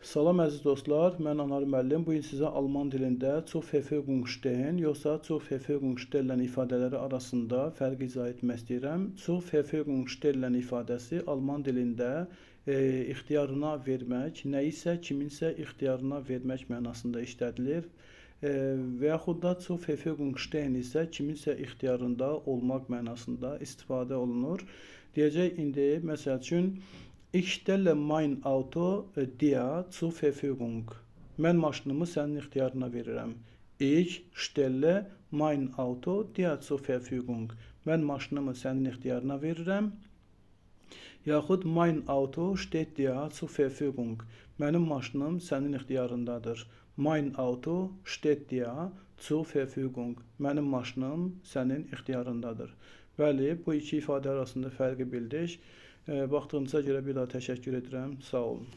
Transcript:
Salam əziz dostlar, mən Anar müəllim. Bu gün sizə alman dilində zu Verfügungstehen yoxsa zu Verfügungstellen ifadələri arasında fərqi izah etmək istəyirəm. Zu Verfügungstellen ifadəsi alman dilində ixtiyarına vermək, nəyisə kiminsə ixtiyarına vermək mənasında işlədilir. Və yaxud da zu Verfügungstehen isə kiminsə ixtiyarında olmaq mənasında istifadə olunur. Deyəcək indi məsəl üçün Ich stelle mein Auto dir zur Verfügung. Mən maşınımı sənin ixtiyarına verirəm. Ich stelle mein Auto dir zur Verfügung. Mən maşınımı sənin ixtiyarına verirəm. Yaxud mein Auto steht dir zur Verfügung. Mənim maşınım sənin ixtiyarındadır. Mein Auto steht dir zur Verfügung. Mənim maşınım sənin ixtiyarındadır. Bəli, bu iki ifadə arasında fərqi bildik. Baxdığınıza görə bir daha təşəkkür edirəm. Sağ olun.